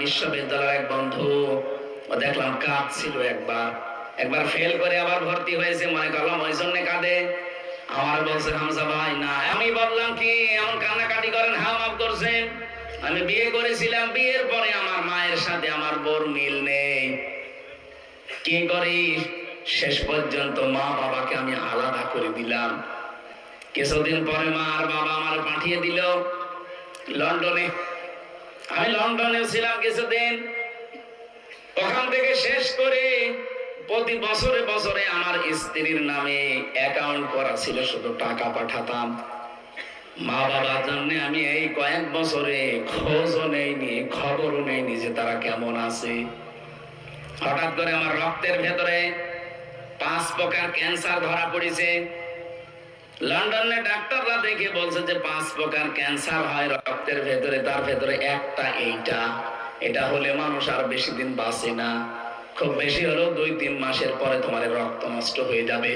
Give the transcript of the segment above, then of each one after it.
বিশ্ববিদ্যালয়ের এক বন্ধু, ও দেখলাম কাঁদছিল। একবার ফেল করে আবার ভর্তি হয়েছে, মনে করলাম ওই জন্য কাঁদে। আমার বলছে, হামজা ভাই না। আমি বললাম, কি এমন কান্নাকাটি করেন? হ্যাঁ, মাফ করছেন। আমি বিয়ে করেছিলাম, বিয়ের পরে আমার মায়ের সাথে আমার বোর মিল নেই। কি করি? শেষ পর্যন্ত মা বাবাকে আমি আলাদা করে দিলাম। কিছুদিন পরে মা আর বাবা আমার পাঠিয়ে দিল লন্ডনে। আমি লন্ডনে ছিলাম কিছুদিন। ওখান থেকে শেষ করে প্রতি বছরে বছরে আমার স্ত্রীর নামে অ্যাকাউন্ট করা ছিল, শুধু টাকা পাঠাতাম। মা বাবার জন্য আমি এই কয়েক বছরে খোঁজও নেইনি, খবরও নেইনি যে তারা কেমন আছে। হঠাৎ করে আমার রক্তের ভেতরে 5 প্রকার ক্যান্সার ধরা পড়েছে। লন্ডনে ডাক্তাররা দেখে বলছে যে 5 প্রকার ক্যান্সার হয় রক্তের ভেতরে, তার ভেতরে একটা এটা হলে মানুষ আর বেশি দিন বাঁচে না। খুব বেশি হলেও 2-3 মাসের পরে তোমার রক্ত নষ্ট হয়ে যাবে।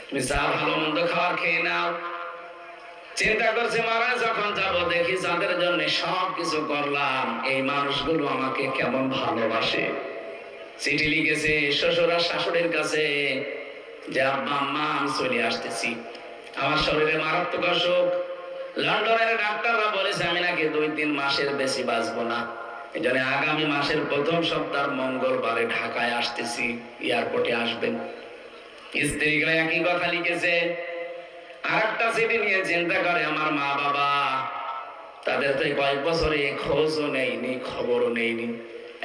তুমি যা ভালো মন্দ খাবার খেয়ে নাও। চিন্তা করছে, মারা যখন যাবো, দেখি যাদের জন্য সব কিছু করলাম এই মানুষগুলো আমাকে কেমন ভালোবাসে। চিঠি লিখেছে শ্বশুর আর শাশুড়ির কাছে যে, আব্বা আম্মা আমি চলে আসতেছি, আমার শরীরে মারাত্মক অসুখ। লন্ডনের ডাক্তাররা বলেছে আমি নাকি 2-3 মাসের বেশি বাঁচবো না। এই জন্য আগামী মাসের প্রথম সপ্তাহ মঙ্গলবারে ঢাকায় আসতেছি, এয়ারপোর্টে আসবেন। স্ত্রীরা একই কথা লিখেছে। আর একটা চিঠি নিয়ে চিন্তা করে, আমার মা বাবা, তাদের তো কয়েক বছরে খোঁজও নেইনি, খবরও নেইনি।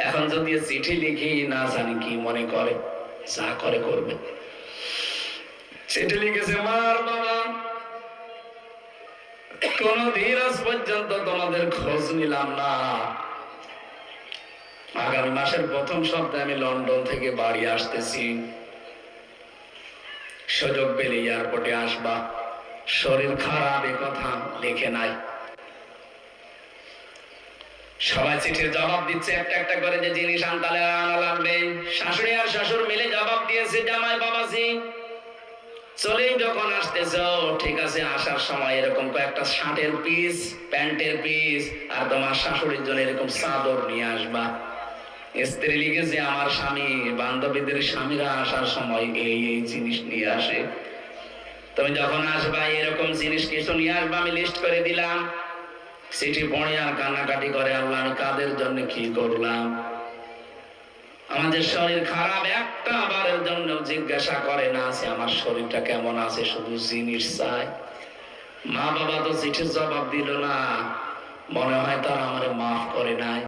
এখন যদি চিঠি লিখি, না জানি কি মনে করে, যা করে করবে। চিঠি লিখেছে, মার বাবা, কোনদিন আজ পর্যন্ত তোমাদের খোঁজ নিলাম না। আগামী মাসের প্রথম সপ্তাহে আমি লন্ডন থেকে বাড়ি আসতেছি, সুযোগ পেলে এয়ারপোর্টে আসবা। শরীর খারাপ এ কথা লেখে নাই। সবাই চিঠির জবাব দিচ্ছে একটা একটা করে, যে জিনিস আনতালে আনা লাগবে। শাশুড়ি আর শ্বশুর মিলে জবাব দিয়েছে, জামাই বাবাজি চলেই যখন আসতেছ, ঠিক আছে, আসার সময় এরকম কয়েকটা শার্টের পিস, প্যান্টের পিস আর তোমার শাশুড়ির জন্য এরকম চাদর নিয়ে আসবা। স্ত্রী লিখেছে, আমার স্বামী, বান্ধবীদের স্বামীরা আসার সময় এই এই জিনিস নিয়ে আসে। তুমি যখন আসবা এরকম জিনিস কিছু নিয়ে আসবা, আমি লিস্ট করে দিলাম। চিঠি পড়ে আর কান্নাকাটি করে, আল্লাহ আমি কাদের জন্য কি করলাম। আমাদের শরীর খারাপ, একটা বারের জন্য জিজ্ঞাসা করে না আছে আমার শরীরটা কেমন আছে, শুধু জিনিস চায়। মা বাবা তো চিঠির জবাব দিল না, মনে হয় তারা আমারে মাফ করে নাই।